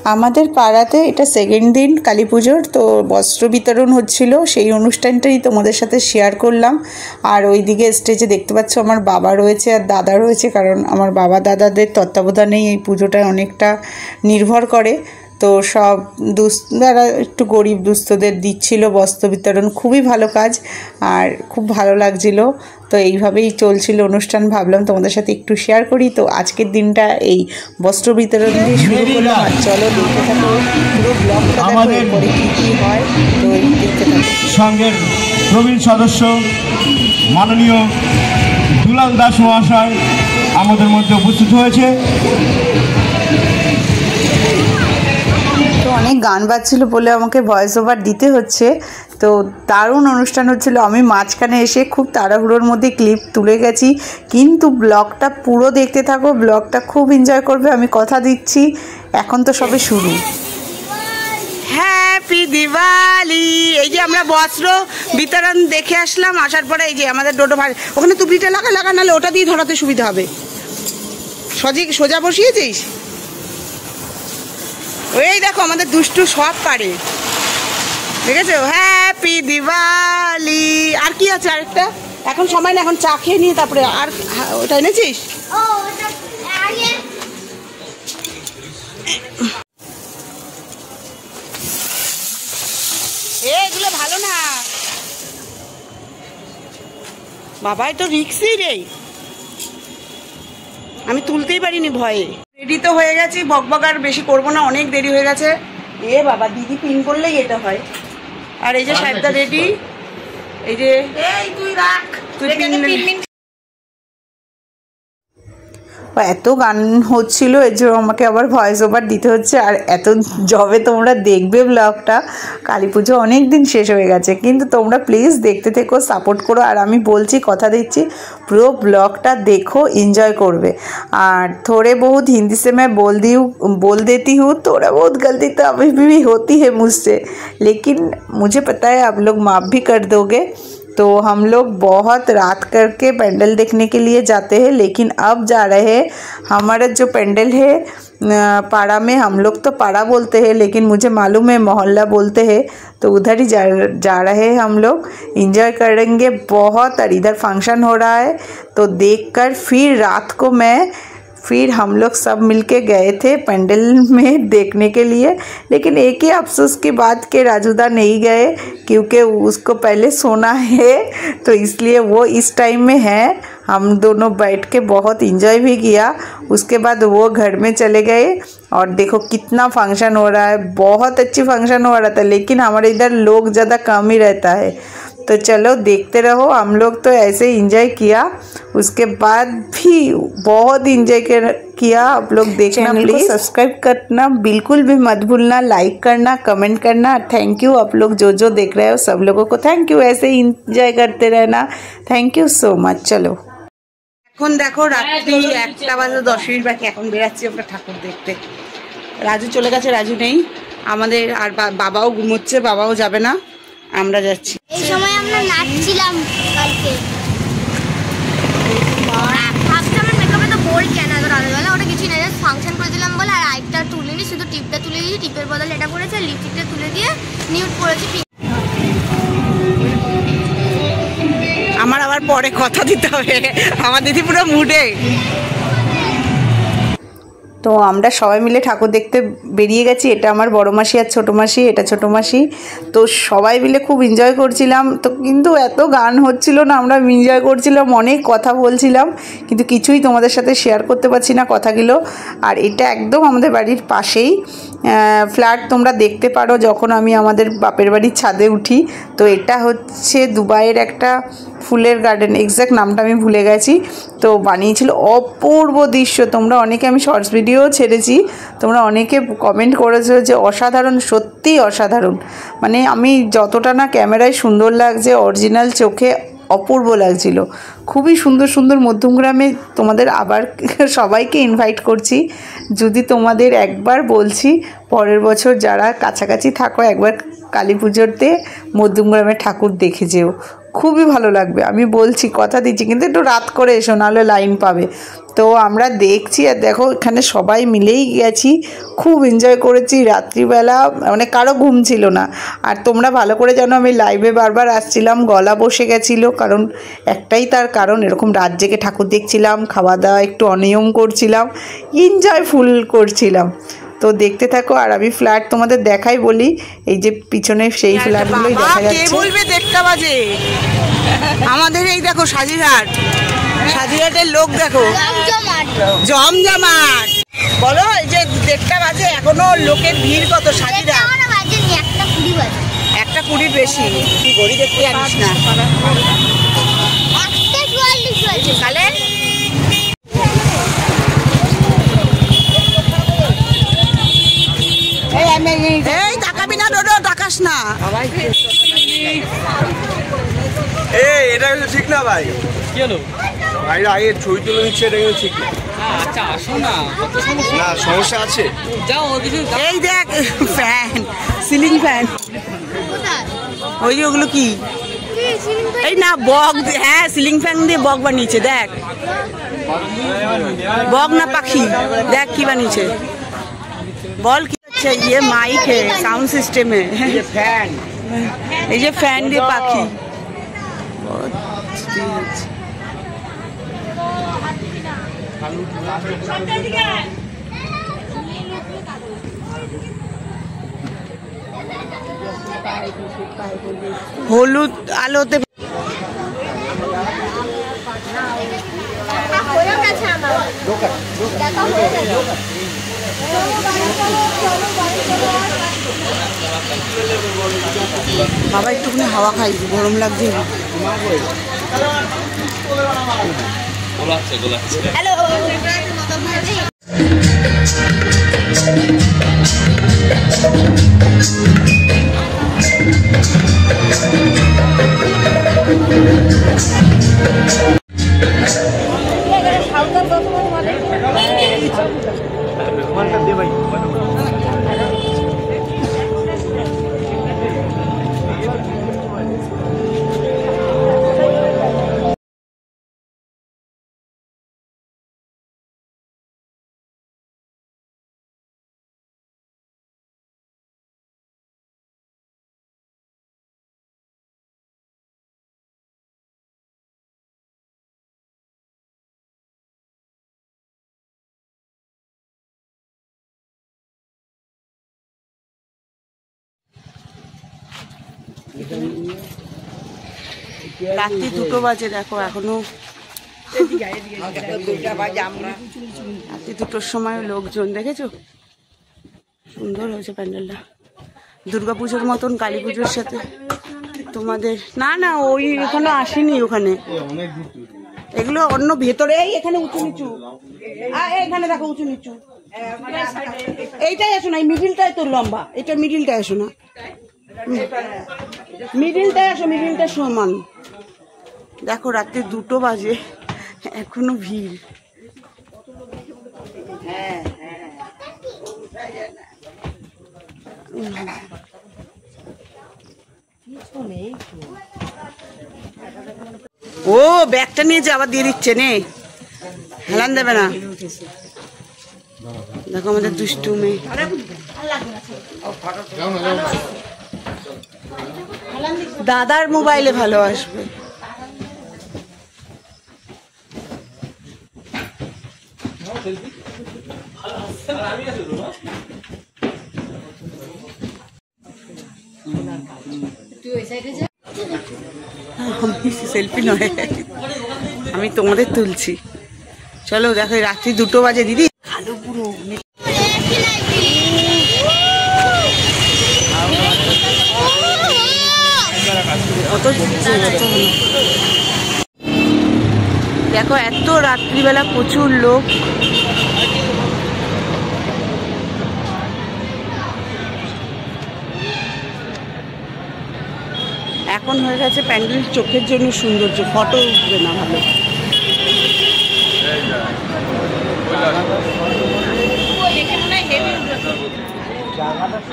আমাদের পাড়াতে এটা সেকেন্ড দিন কালী পুজোর, তো বস্ত্র বিতরণ হচ্ছিল, সেই অনুষ্ঠানটাই তোমাদের সাথে শেয়ার করলাম। আর ওইদিকে স্টেজে দেখতে পাচ্ছ আমার বাবা রয়েছে আর দাদা রয়েছে, কারণ আমার বাবা দাদাদের তত্ত্বাবধানেই এই পুজোটা অনেকটা নির্ভর করে। তো সব যারা একটু গরিব দুস্থদের দিচ্ছিল বস্ত্র বিতরণ, খুবই ভালো কাজ আর খুব ভালো লাগছিল। তো এইভাবেই চলছিল অনুষ্ঠান, ভাবলাম তোমাদের সাথে একটু শেয়ার করি। তো আজকের দিনটা এই বস্ত্র বিতরণ দিয়ে শুরু করলাম, আর চলো দেখতে থাকো পুরো ব্লগটা, দেখো এরপরে কী কী হয়। তো দেখতে থাকো। সঙ্গের প্রবীণ সদস্য মাননীয় দুলাল দাস মহাশয় আমাদের মধ্যে উপস্থিত হয়েছে। তো অনেক গান বাজছিল বলে আমাকে ভয়েস ওভার দিতে হচ্ছে। তো দারুণ অনুষ্ঠান হচ্ছিল, আমি মাঝখানে এসে খুব তাড়াহুড়োর মধ্যে ক্লিপ তুলে গেছি, কিন্তু ব্লগটা পুরো দেখতে থাকো, ব্লগটা খুব এনজয় করবে, আমি কথা দিচ্ছি। এখন তো সবে শুরু। হ্যাপি দিওয়ালি। এই যে আমরা বস্ত্র বিতরণ দেখে আসলাম, আসার পরে এই যে আমাদের ডোডো ভাই ওখানে তুবড়িটা লাগা নাহলে ওটা দিয়ে ধরাতে সুবিধা হবে। সোজা বসিয়েছিস? ওই দেখো আমাদের দুষ্টু সব পারে, দেখেছো? হ্যাপি দিওয়ালি। আর কি আছে আরেকটা? এখন সময় না, এখন চা খেয়ে নিয়ে তারপরে। আর ওটা এনেছিস? এগুলো ভালো না বাবা, তো রিক্সই রে, আমি তুলতেই পারিনি ভয়ে। রেডি তো হয়ে গেছি, বকবক আর বেশি করবো না, অনেক দেরি হয়ে গেছে। এ বাবা, দিদি পিন করলেই এটা হয়। আর এই যে সাহেবদা রেডি, এই যে তুই রাখ, তুই পিন। এত গান হচ্ছিল, এর জন্য আমাকে আবার ভয়েস ওভার দিতে হচ্ছে। আর এত যবে তোমরা দেখবে ব্লগটা, কালী পুজো অনেক দিন শেষ হয়ে গেছে, কিন্তু তোমরা প্লিজ দেখতে থেকো, সাপোর্ট করো। আর আমি বলছি, কথা দিচ্ছি, পুরো ব্লগটা দেখো, এনজয় করবে। আর थोड़े बहुत हिंदी से मैं बोल देती हूँ, थोड़ा बहुत गलती तो अभी भी होती है मुझसे, लेकिन मुझे पता है आप लोग माफ़ भी कर दोगे। तो हम लोग बहुत रात करके पेंडल देखने के लिए जाते हैं, लेकिन अब जा रहे हैं। हमारा जो पेंडल है पाड़ा में, हम लोग तो पाड़ा बोलते हैं, लेकिन मुझे मालूम है मोहल्ला बोलते हैं, तो उधर ही जा रहे हैं हम लोग। एंजॉय करेंगे बहुत। और इधर फंक्शन हो रहा है, तो देखकर फिर रात को फिर हम लोग सब मिलके गए थे पेंडल में देखने के लिए। लेकिन एक ही अफसोस की बात कि राजूदा नहीं गए, क्योंकि उसको पहले सोना है, तो इसलिए वो इस टाइम में है। हम दोनों बैठ के बहुत इंजॉय भी किया। उसके बाद वो घर में चले गए। और देखो कितना फंक्शन हो रहा है, बहुत अच्छी फंक्शन हो रहा था, लेकिन हमारे इधर लोग ज़्यादा कम ही रहता है। तो चलो देखते रहो, हम लोग तो ऐसे इंजॉय किया। उसके बाद भी बहुत इंजॉय किया। आप लोग देखना, प्लीज सब्सक्राइब करना बिल्कुल भी मत भूलना, लाइक करना, कमेंट करना। थैंक यू आप लोग जो देख रहे हो, सब लोगों को थैंक यू। ऐसे ही इंजॉय करते रहना, थैंक यू सो मच। चलो এখন দেখো রাত্রি 1টা বাজে 10 মিনিট বাকি, এখন বেরাচ্ছি আমরা ঠাকুর দেখতে। রাজু চলে গেছে, রাজু নেই আমাদের, আর বাবাও ঘুমোচ্ছে, বাবাও যাবে না, আমরা যাচ্ছি। এই সময় আমরা নাচছিলাম কালকে, ভাবছি আমার মেকআপে তো বোর কেন এত রাতেবেলা, ওটা কিছুই না, জাস্ট ফাংশন করে দিলাম বলে। আর আইটা তুলিনি, শুধু টিপটা তুলে দিয়েছি, টিপের বদলে এটা করেছে, লিপস্টিকটা তুলে দিয়ে নিউড করেছি। আমার আবার পরে কথা দিতে হবে, আমার দিদি পুরো মুডে। তো আমরা সবাই মিলে ঠাকুর দেখতে বেরিয়ে গেছি। এটা আমার বড় মাসি আর ছোটো মাসি, এটা ছোটো মাসি। তো সবাই মিলে খুব এনজয় করছিলাম। তো কিন্তু এত গান হচ্ছিল না, আমরা এনজয় করছিলাম, অনেক কথা বলছিলাম, কিন্তু কিছুই তোমাদের সাথে শেয়ার করতে পারছি না কথাগুলো। আর এটা একদম আমাদের বাড়ির পাশেই ফ্ল্যাট, তোমরা দেখতে পারো যখন আমি আমাদের বাপের বাড়ির ছাদে উঠি। তো এটা হচ্ছে দুবাইয়ের একটা ফুলের গার্ডেন, এক্স্যাক্ট নামটা আমি ভুলে গেছি। তো বানিয়েছিল অপূর্ব দৃশ্য। তোমরা অনেকে, আমি শর্টস ভিডিও ছেড়েছি, তোমরা অনেকে কমেন্ট করেছো যে অসাধারণ, সত্যি অসাধারণ। মানে আমি যতটা না ক্যামেরায় সুন্দর লাগছে, অরিজিনাল চোখে অপূর্ব লাগছিল। খুবই সুন্দর সুন্দর মধ্যমগ্রামে তোমাদের আবার সবাইকে ইনভাইট করছি। যদি তোমাদের একবার বলছি, পরের বছর যারা কাছাকাছি থাকো, একবার কালী পুজোতে মধ্যমগ্রামে ঠাকুর দেখে যেও, খুবই ভালো লাগবে, আমি বলছি, কথা দিচ্ছি। কিন্তু একটু রাত করে এসো, নাহলে লাইন পাবে। তো আমরা দেখছি, আর দেখো এখানে সবাই মিলেই গেছি, খুব এনজয় করেছি রাত্রিবেলা, মানে কারো ঘুম ছিল না। আর তোমরা ভালো করে জানো আমি লাইভে বারবার আসছিলাম, গলা বসে গেছিলো, কারণ একটাই তার কারণ, এরকম রাত জেগে ঠাকুর দেখছিলাম, খাওয়া দাওয়া একটু অনিয়ম করছিলাম, এনজয় ফুল করছিলাম। তো দেখতে থাকো, আর আমি ফ্ল্যাট তোমাদের দেখাই বলি, এই যে পিছনে সেই ফ্ল্যাটগুলোই দেখা যাচ্ছে। কে বলবে 1:30 বাজে? আমাদের এই দেখো সাজিরহাটের লোক দেখো, জমজমাট। বলো এই যে 1:30 বাজে, এখনো লোকের ভিড় কত সাজিরহাট? 1:20 বেশি, তুই ঘড়ি দেখতে জানিস না? তাহলে এই তাকাবি না, ডোডো তাকাস না। এটা কিন্তু ঠিক না ভাই। কি হলো ভাই আগে ছবি তুলে নিচ্ছে, এটা কিন্তু ঠিক না। আচ্ছা আসো না, না সমস্যা আছে। যাও কিছু। এই দেখ ফ্যান, সিলিং ফ্যান, ওই যে ওগুলো কি? এই না বক, হ্যাঁ সিলিং ফ্যান দিয়ে বক বানিয়েছে, দেখ বক না পাখি, দেখ কি বানিয়েছে, বল কি হচ্ছে? ইয়ে মাইক है, साउंड सिस्टम है, फैन, এই যে ফ্যান দিয়ে পাখি। হলুদ আলোতে বাবা একটুখানি হাওয়া খাই, গরম লাগছে। রাত্রি 2টো বাজে, দেখো এখনো রাত্রি 2টোর সময় লোকজন দেখেছো, সুন্দর হয়েছে প্যান্ডেলটা, দুর্গাপুজোর মতন কালী পুজোর সাথে। তোমাদের না না ওই এখনো আসেনি, ওখানে এগুলো অন্য ভেতরে। এখানে উঁচু নিচু, এখানে দেখো উঁচু নিচু, এইটাই আসো না, এই মিডিলটাই তোর লম্বা, এটা মিডিলটাই আসো না, মিডিলটাই আসো, মিডিলটা সমান। দেখো রাত্রি 2টো বাজে, এখনো ভিড়। ও ব্যাগটা নিয়েছে, আবার দিয়ে দিচ্ছে, নে হেলান দেবে না। দেখো আমাদের দুষ্টু মেয়ে, দাদার মোবাইলে ভালো আসবে। সেলফি নয়, আমি তোমাদের তুলছি। চলো দেখো রাত্রি 2টো বাজে, দিদি ভালো পুরো দেখো এত রাত্রিবেলা প্রচুর লোক। এখন হয়ে গেছে প্যান্ডেল চোখের জন্য সৌন্দর্য, ফটো উঠবে না ভালো।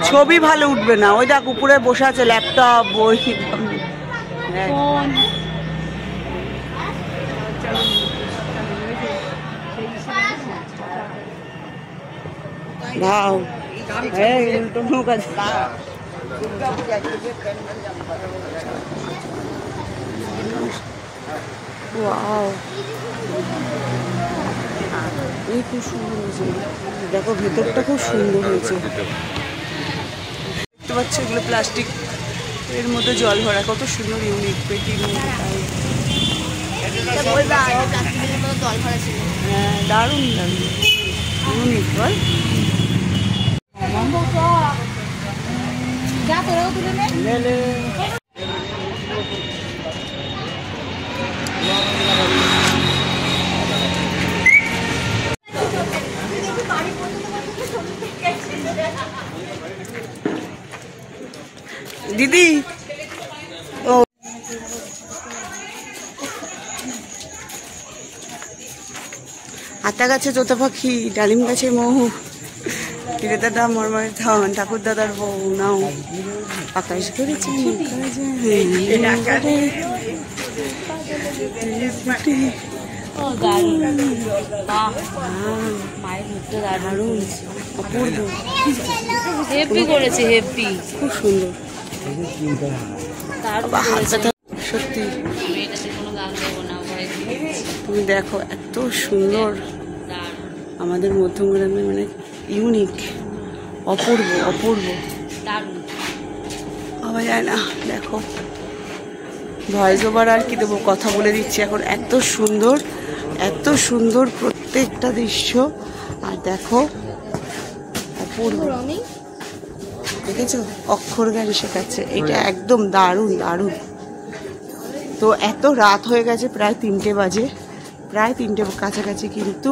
ছবি ভালো উঠবে না, ওই দেখ উপরে বসে আছে ল্যাপটপ, বই, ভাও উল্টো নৌকা ওয়াও এই খুব সুন্দর হয়েছে দেখো ভেতরটা খুব সুন্দর হয়েছে দেখতে পাচ্ছ এগুলো প্লাস্টিক এর মধ্যে জল ভরা কত সুন্দর ইউনিক পেটির মধ্যে হ্যাঁ দারুণ লাগবে ইউনিক বল দিদি ও আতা গাছে তোতা পাখি ডালিম গাছে মহু তীরে দাদা মরমরে ধান ঠাকুর দাদার বউ নাও আকাশ করেছে অপূর্ব হেপি করেছে হেপি খুব সুন্দর সত্যি তুমি দেখো এত সুন্দর আমাদের মধ্যমগ্রামে মানে ইউনিক অপূর্ব অপূর্ব ভাবা যায় না দেখো ভয়েস ওভার আর কি দেবো কথা বলে দিচ্ছি এখন এত সুন্দর প্রত্যেকটা দৃশ্য আর দেখো অপূর্ব দেখেছো অক্ষর গান শেখাচ্ছে এটা একদম দারুণ দারুণ তো এত রাত হয়ে গেছে প্রায় 3টে বাজে প্রায় 3টে কাছাকাছি কিন্তু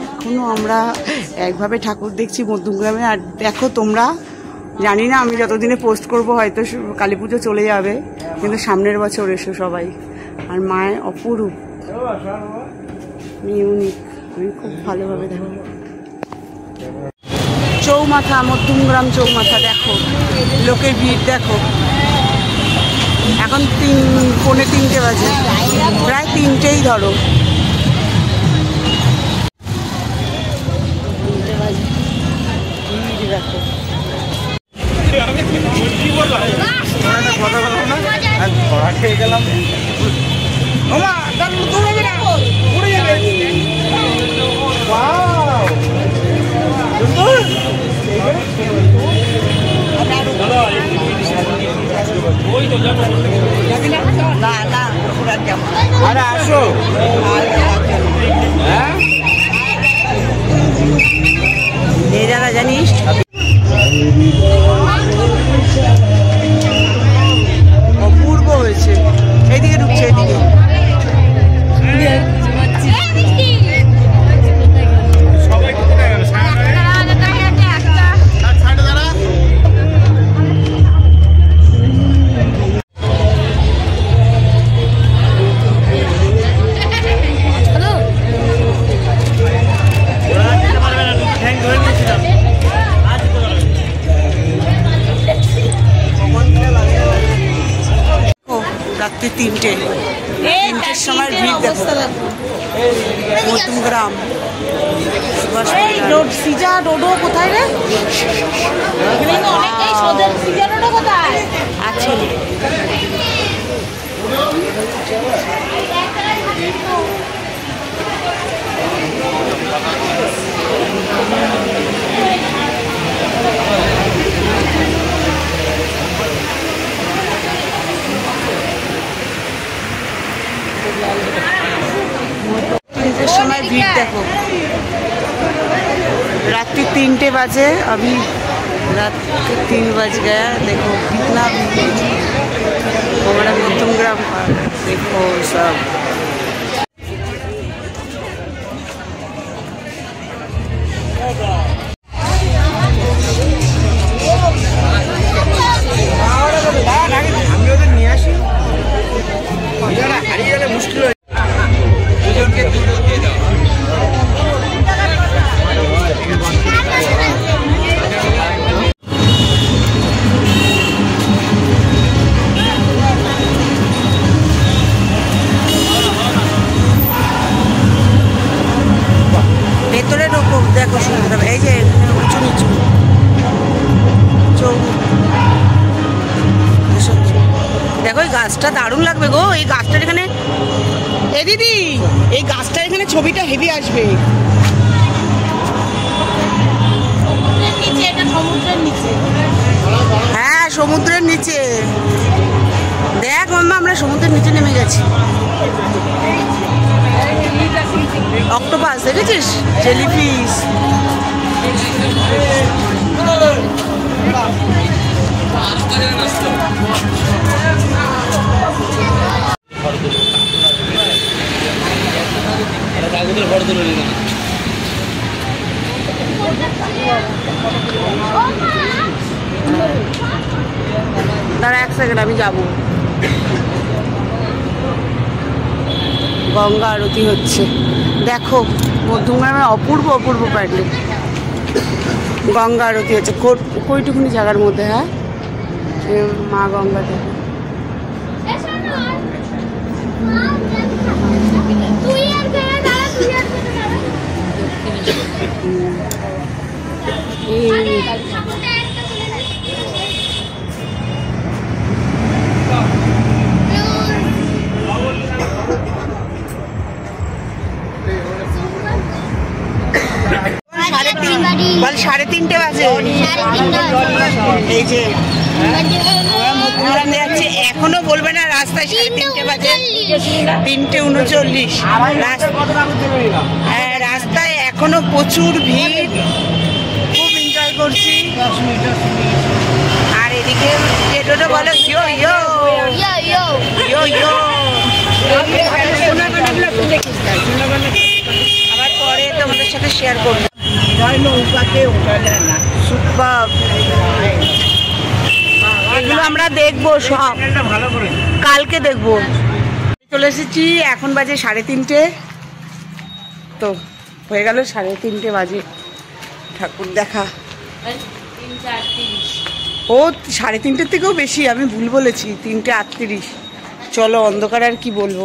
এখনো আমরা একভাবে ঠাকুর দেখছি মধ্যমগ্রামে আর দেখো তোমরা জানি না আমি যতদিনে পোস্ট করব হয়তো কালী পুজো চলে যাবে কিন্তু সামনের বছর এসো সবাই আর মায়ের অপরূপ ইউনিক আমি খুব ভালোভাবে দেখো চৌমাথা মধ্যমগ্রাম চৌমাথা দেখো লোকের ভিড় দেখো এখন 3:45 বাজে প্রায় 3টেই ধরো 3টে বাজে ভিড় দেখো আরে আসো এই জায়গা জানিস অপূর্ব হয়েছে এইদিকে ঢুকছে এদিকে রাত্রি 3টের সময় ভিড় দেখো মধ্যমগ্রাম সিজা ডোডো কোথায় রে আছে समय भीड़ देखो रात्रि 3 बजे अभी रात के 3 बज गया देखो कितना हमारा मध्यमग्राम का देखो सब দেখো এই গাছটা দারুণ লাগবে গো। এই গাছটার এখানে, এ দিদি এই গাছটার এখানে ছবিটা হেভি আসবে। হ্যাঁ সমুদ্রের নিচে। দেখ মাম্মা আমরা সমুদ্রের নিচে নেমে গেছি। অক্টোপাস দেখেছিস, জেলিফিশ। দাঁড়া এক সেকেন্ড, আমি যাবো। গঙ্গা আরতি হচ্ছে দেখো, মধ্যমগ্রামে অপূর্ব অপূর্ব প্যান্ডেল। গঙ্গা আরতি হচ্ছে কইটুকুনি জায়গার মধ্যে। হ্যাঁ মা গঙ্গা দেখো। বল 3:30 বাজে। এই যে যাচ্ছে, এখনো বলবে না রাস্তায় 3:30 বাজে। 3:39। হ্যাঁ রাস্তায় এখনো প্রচুর ভিড়, খুব এনজয় করছি। আর এদিকে যেটা বলে ইয়ো ইয়ো ইয়ো ইয়ো। আবার পরে তোমাদের সাথে শেয়ার করবো। এগুলো আমরা দেখবো সব, কালকে দেখবো। চলে এসেছি, এখন বাজে 3:30। তো হয়ে গেল 3:30 বাজে ঠাকুর দেখা। ও 3:30 থেকেও বেশি, আমি ভুল বলেছি, 3:38। চলো অন্ধকার আর কি বলবো।